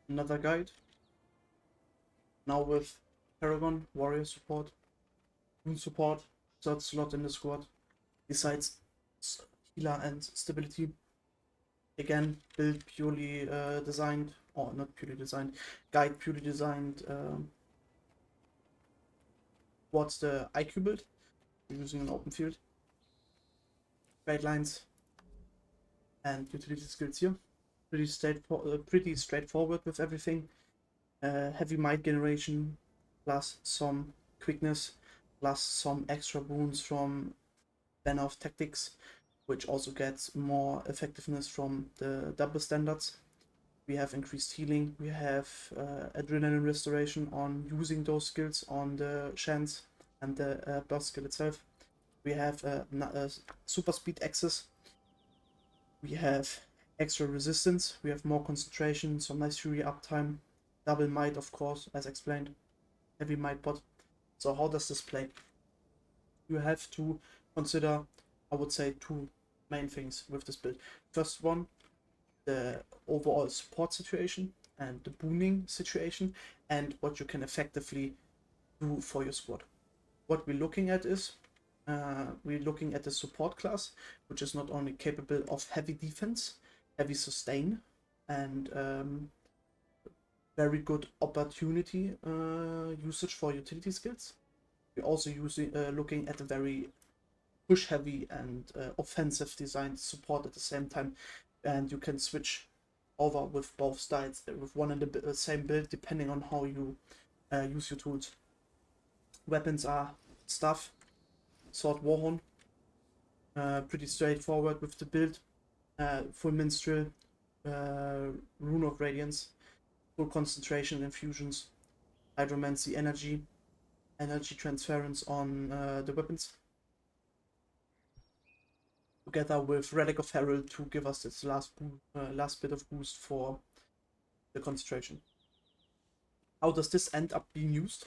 Another guide. Now with Paragon, warrior support, rune support, third slot in the squad. Besides healer and stability. Again, build purely designed, or not purely designed, guide purely designed towards the IQ build. We're using an open field. Great lines and utility skills here. Pretty straightforward with everything. Heavy might generation, plus some quickness, plus some extra boons from Banner of Tactics, which also gets more effectiveness from the double standards. We have increased healing, we have adrenaline restoration on using those skills on the Shans and the burst skill itself. We have super speed access. We have extra resistance, we have more concentration, some nice fury uptime, double might of course, as explained, heavy might pot. So how does this play? You have to consider, I would say, two main things with this build. First one, the overall support situation and the booning situation, and what you can effectively do for your squad. What we're looking at is we're looking at the support class, which is not only capable of heavy defense, heavy sustain, and very good opportunity usage for utility skills. We're also looking at a very push heavy and offensive designed support at the same time, and you can switch over with both styles with one and the same build depending on how you use your tools. Weapons are staff, sword, warhorn, pretty straightforward with the build. Full minstrel, rune of radiance, full concentration infusions, hydromancy, energy transference on the weapons, together with Relic of Herald to give us this last bit of boost for the concentration. How does this end up being used?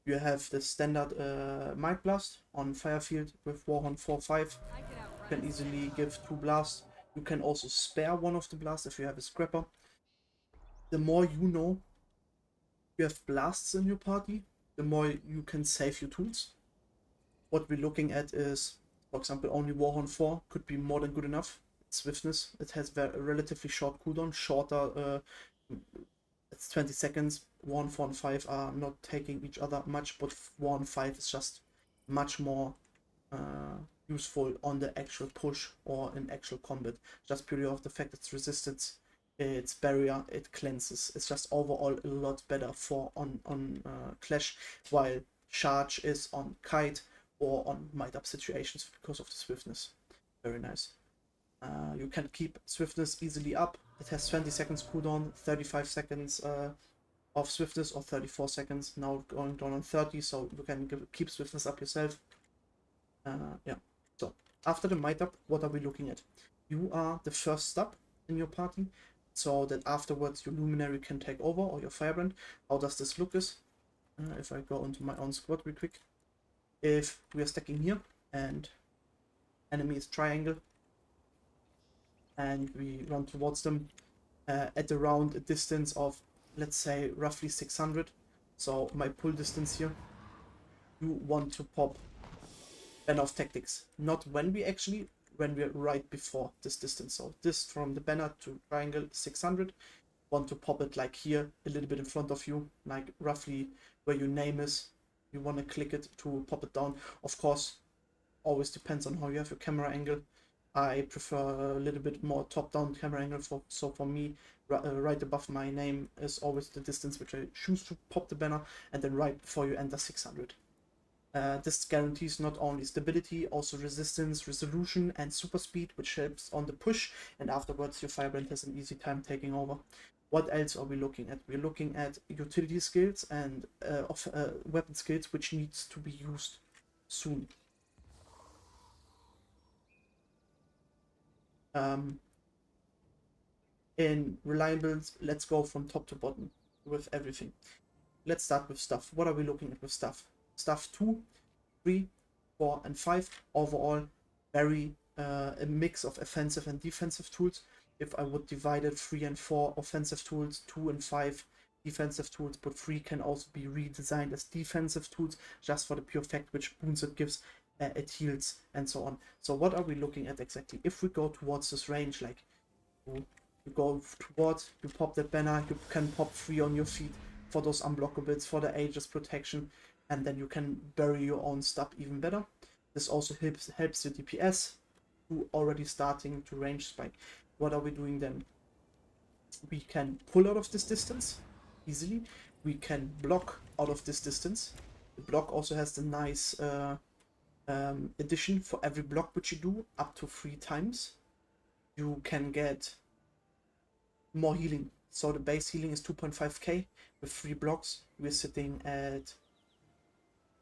You have the standard Might Blast on Firefield with Warhorn 4-5. You can easily give 2 blasts. You can also spare one of the blasts if you have a scrapper. The more you know you have blasts in your party, the more you can save your tools. What we're looking at is, for example, only Warhorn 4 could be more than good enough. Swiftness, it has a relatively short cooldown, shorter, it's 20 seconds. Warhorn 4 and 5 are not taking each other much, but Warhorn 5 is just much more useful on the actual push or in actual combat, just purely off the fact it's resistance, its barrier, it cleanses. It's just overall a lot better for on clash, while charge is on kite or on might up situations because of the swiftness. Very nice. You can keep swiftness easily up. It has 20 seconds cooldown, 35 seconds of swiftness, or 34 seconds. Now going down on 30, so you can keep swiftness up yourself. Yeah. So after the might up, what are we looking at? You are the first stop in your party, so that afterwards your luminary can take over, or your firebrand. How does this look? If I go into my own squad real quick. If we are stacking here and enemy is triangle and we run towards them at around a distance of, let's say, roughly 600, so my pull distance here, you want to pop Banner of Tactics. Not when we're right before this distance. So this from the banner to triangle 600, want to pop it like here, a little bit in front of you, like roughly where your name is. You want to click it to pop it down. Of course, always depends on how you have your camera angle. I prefer a little bit more top-down camera angle, so for me, right above my name is always the distance which I choose to pop the banner, and then right before you enter 600. This guarantees not only stability, also resistance, resolution, and super speed, which helps on the push, and afterwards your firebrand has an easy time taking over. What else are we looking at? We're looking at utility skills and weapon skills, which needs to be used soon. In reliables, let's go from top to bottom with everything. Let's start with stuff. What are we looking at with stuff? Stuff 2, 3, 4, and 5. Overall, very a mix of offensive and defensive tools. if I would divide it 3 and 4 offensive tools, 2 and 5 defensive tools, but 3 can also be redesigned as defensive tools just for the pure fact which boons it gives, it heals, and so on. So what are we looking at exactly? If we go towards this range, like you go towards, you pop that banner, you can pop 3 on your feet for those unblockables, for the Aegis protection, and then you can bury your own stuff even better. This also helps your DPS to already starting to range spike. What are we doing then? We can pull out of this distance easily. We can block out of this distance. The block also has the nice addition for every block which you do up to 3 times. You can get more healing. So the base healing is 2.5k. With 3 blocks, we're sitting at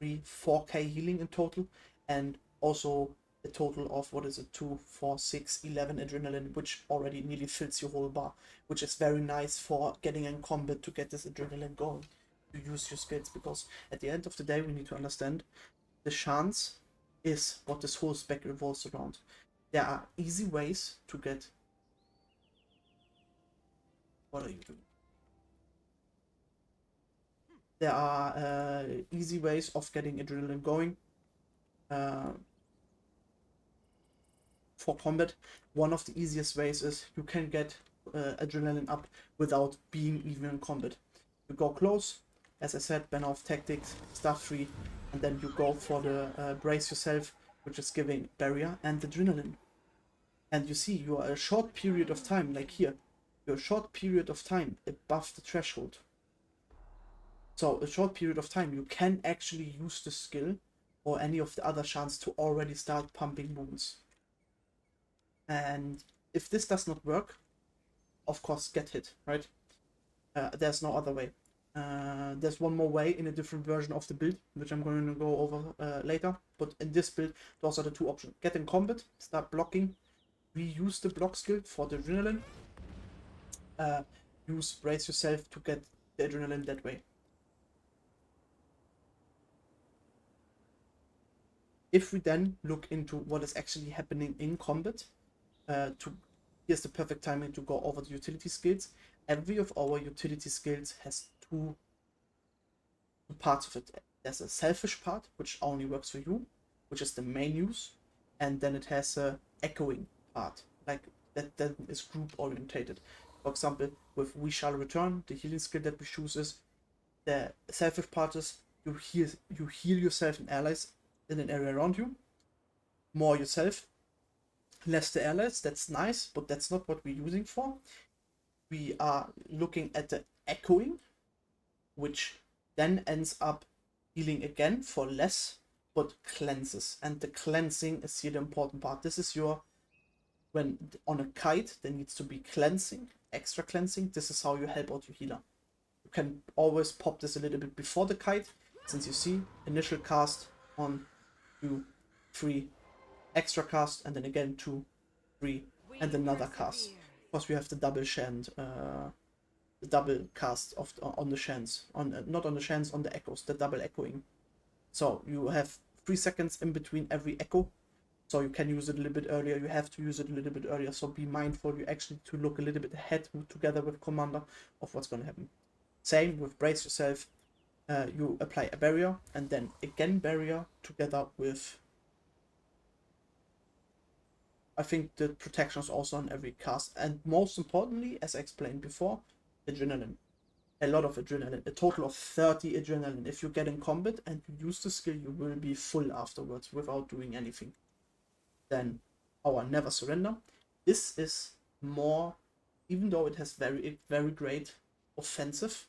4k healing in total, and also a total of, what is it, 2, 4, 6, 11 adrenaline, which already nearly fills your whole bar, which is very nice for getting in combat to get this adrenaline going, to use your skills, because at the end of the day, we need to understand the chance is what this whole spec revolves around. There are easy ways to get... What are you doing? There are easy ways of getting adrenaline going for combat. One of the easiest ways is you can get adrenaline up without being even in combat. You go close, as I said, banner of tactics, stuff free, and then you go for the brace yourself, which is giving barrier and adrenaline. And you see, you are a short period of time, like here, you're a short period of time above the threshold. So a short period of time, you can actually use the skill or any of the other chance to already start pumping wounds. And if this does not work, of course, get hit, right? There's no other way. There's one more way in a different version of the build, which I'm going to go over later. But in this build, those are the 2 options. Get in combat, start blocking, reuse the block skill for the adrenaline. Use brace yourself to get the adrenaline that way. If we then look into what is actually happening in combat, here's the perfect timing to go over the utility skills. Every of our utility skills has 2 parts of it. There's a selfish part, which only works for you, which is the main use, and then it has a echoing part, like that is group orientated. For example, with We Shall Return, the healing skill that we choose is the selfish part is you heal yourself and allies in an area around you, more yourself, less the allies. That's nice, but that's not what we're using for. We are looking at the echoing, which then ends up healing again for less, but cleanses. And the cleansing is here the important part. This is your, when on a kite, there needs to be cleansing, extra cleansing. This is how you help out your healer. You can always pop this a little bit before the kite, since you see initial cast, 1, 2, 3, extra cast, and then again 2, 3, and another cast. Of course, we have the double shand, the double cast of on the shands, on not on the shands, on the echoes, the double echoing. So you have 3 seconds in between every echo, so you can use it a little bit earlier. You have to use it a little bit earlier, so be mindful. You actually to look a little bit ahead together with commander of what's going to happen. Same with brace yourself. You apply a barrier, and then again barrier together with, I think, the protection is also on every cast. And most importantly, as I explained before, adrenaline. A lot of adrenaline. A total of 30 adrenaline. If you get in combat and you use the skill, you will be full afterwards without doing anything. Then our Never Surrender. This is more, even though it has very great offensive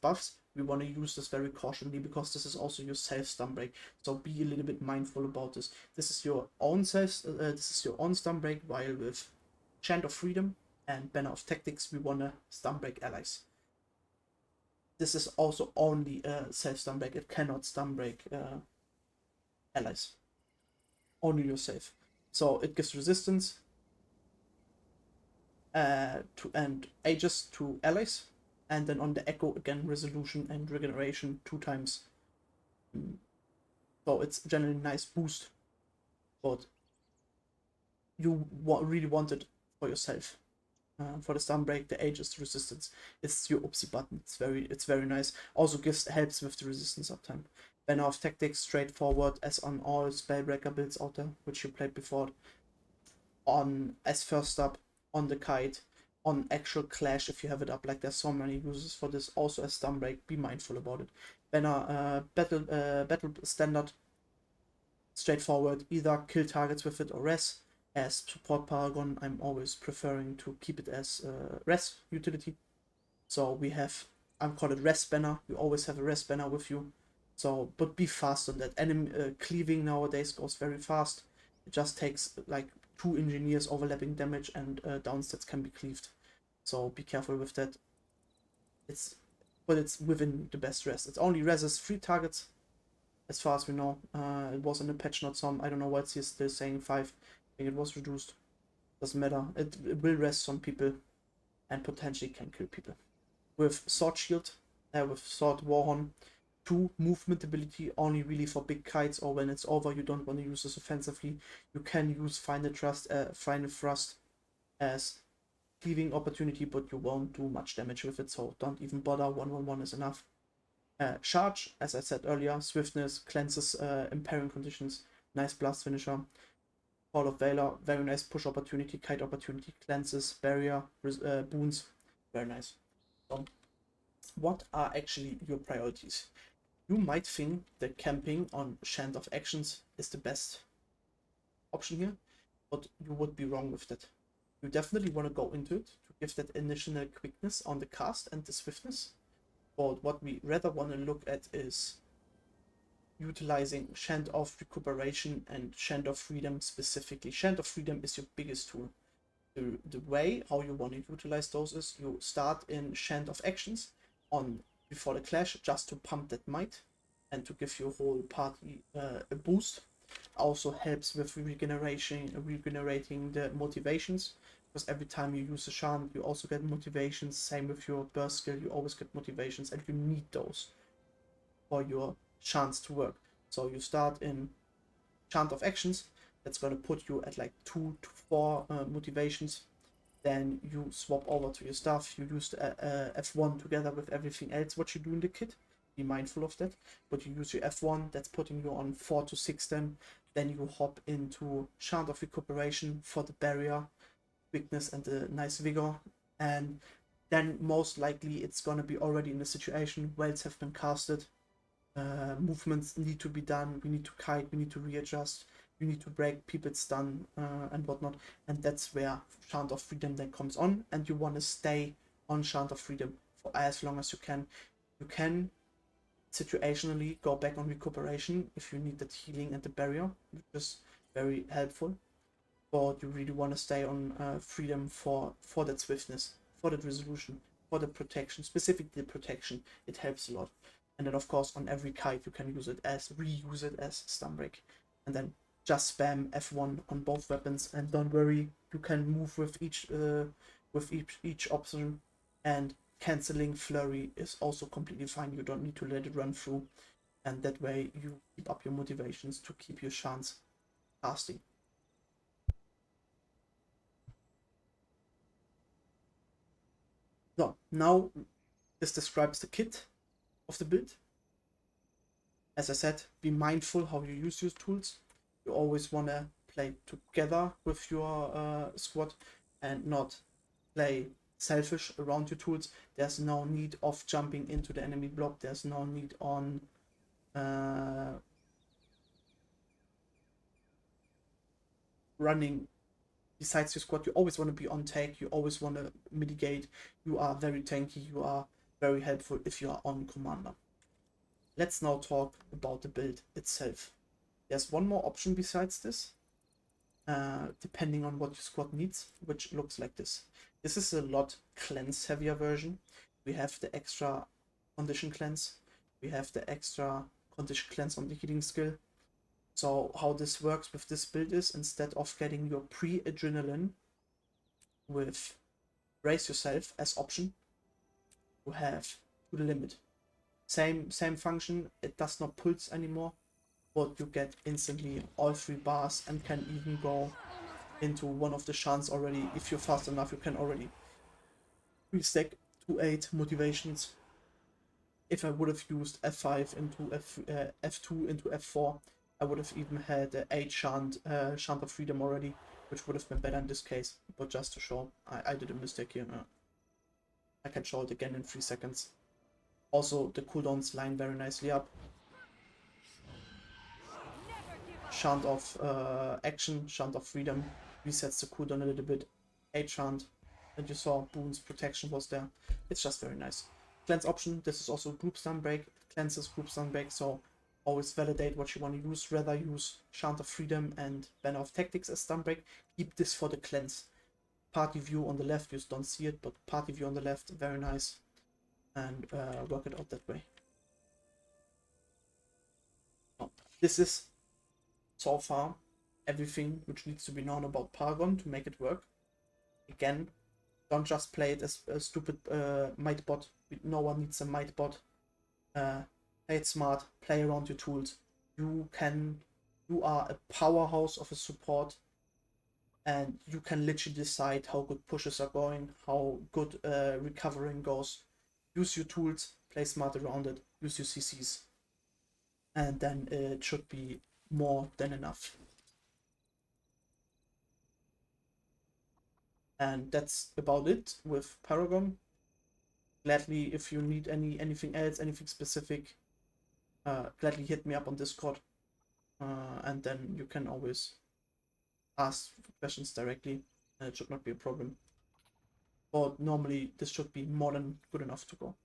buffs, we want to use this very cautiously, because this is also your self stun break. So be a little bit mindful about this. This is your own stun break, while with Chant of Freedom and Banner of Tactics, we want to stun break allies. This is also only a self stun break. It cannot stun break allies. Only yourself. So it gives resistance to and Aegis to allies. And then on the Echo, again, resolution and regeneration 2 times. So it's generally a nice boost. But you really want it for yourself. For the stun break, the Aegis, the resistance. It's your oopsie button. It's very nice. Also helps with the resistance uptime. Banner of Tactics, straightforward as on all spellbreaker builds out there, which you played before. On as first up, on the kite, on actual clash if you have it up. Like there's so many uses for this. Also as stun break, be mindful about it. Banner battle standard, straightforward. Either kill targets with it or res. As support Paragon, I'm always preferring to keep it as res utility. So we have, I'm called it res banner. You always have a res banner with you. So, but be fast on that. Enemy cleaving nowadays goes very fast. It just takes like 2 engineers overlapping damage and downstats can be cleaved. So be careful with that. But it's within the best res. It's only reses 3 targets as far as we know. It was in the patch, not some. I don't know why it's still saying 5. I think it was reduced. Doesn't matter. It will rest some people and potentially can kill people. With Sword Shield, with Sword Warhorn, 2 movement ability only really for big kites, or when it's over you don't want to use this offensively. You can use Final Thrust as cleaving opportunity, but you won't do much damage with it, so don't even bother. 1/1 is enough. Charge, as I said earlier, swiftness, cleanses impairing conditions, nice blast finisher. Call of Valor, very nice push opportunity, kite opportunity, cleanses, barrier, boons, very nice. So, what are actually your priorities? You might think that camping on Chant of Actions is the best option here, but you would be wrong with that. You definitely want to go into it to give that initial quickness on the cast and the swiftness. But what we rather want to look at is utilizing Chant of Recuperation and Chant of Freedom specifically. Chant of Freedom is your biggest tool. The way how you want to utilize those is you start in Chant of Actions on before the clash just to pump that might and to give your whole party a boost. Also helps with regenerating the motivations, because every time you use a chant you also get motivations. Same with your burst skill, you always get motivations and you need those for your chants to work. So you start in Chant of Actions, that's going to put you at like 2 to 4 motivations. Then you swap over to your stuff, you use the F1 together with everything else what you do in the kit. Be mindful of that. But you use your F1, that's putting you on 4 to 6 then. Then you hop into Chant of Recuperation for the barrier, quickness and the nice vigor. And then most likely it's gonna be already in a situation, wells have been casted, movements need to be done, we need to kite, we need to readjust, you need to break people's stun and whatnot. And that's where Chant of Freedom then comes on, and you want to stay on Chant of Freedom for as long as you can. You can situationally go back on Recuperation if you need that healing and the barrier, which is very helpful. But you really want to stay on Freedom for that swiftness, for that resolution, for the protection, specifically the protection. It helps a lot. And then of course on every kite you can reuse it as stun break. And then just spam F1 on both weapons, and don't worry, you can move with each option, and canceling flurry is also completely fine. You don't need to let it run through, and that way you keep up your motivations to keep your chance casting. So now this describes the kit of the build. As I said, be mindful how you use your tools. You always want to play together with your squad and not play selfish around your tools. There's no need of jumping into the enemy block. There's no need on running besides your squad. You always want to be on take. You always want to mitigate. You are very tanky. You are very helpful if you are on commander. Let's now talk about the build itself. There's one more option besides this, depending on what your squad needs, which looks like this. This is a lot cleanse heavier version. We have the extra condition cleanse. We have the extra condition cleanse on the healing skill. So how this works with this build is, instead of getting your pre-adrenaline with brace yourself as option, you have to the limit. Same function, it does not pulse anymore, but you get instantly all 3 bars and can even go into one of the shants already. If you're fast enough, you can already restack to 8 motivations. If I would have used F5 into F2 into F4, I would have even had 8 chant of freedom already, which would have been better in this case. But just to show, I did a mistake here. I can show it again in 3 seconds. Also, the cooldowns line very nicely up. Chant of action, chant of freedom, resets the cooldown a little bit. 8 chant, and you saw Boon's protection was there. It's just very nice. Cleanse option, this is also group stun break. It cleanses group stun break, so always validate what you want to use. Rather use chant of freedom and banner of tactics as stun break. Keep this for the cleanse. Party view on the left, you don't see it, but party view on the left, very nice. And work it out that way. This is so far everything which needs to be known about Paragon to make it work. Again, don't just play it as a stupid might bot. No one needs a might bot. Play it smart, play around your tools. You are a powerhouse of a support, and you can literally decide how good pushes are going, how good recovering goes. Use your tools, play smart around it, use your CCs, and then it should be more than enough. And that's about it with Paragon. Gladly, if you need anything else, anything specific, gladly hit me up on Discord, and then you can always ask questions directly, and it should not be a problem. But normally this should be more than good enough to go.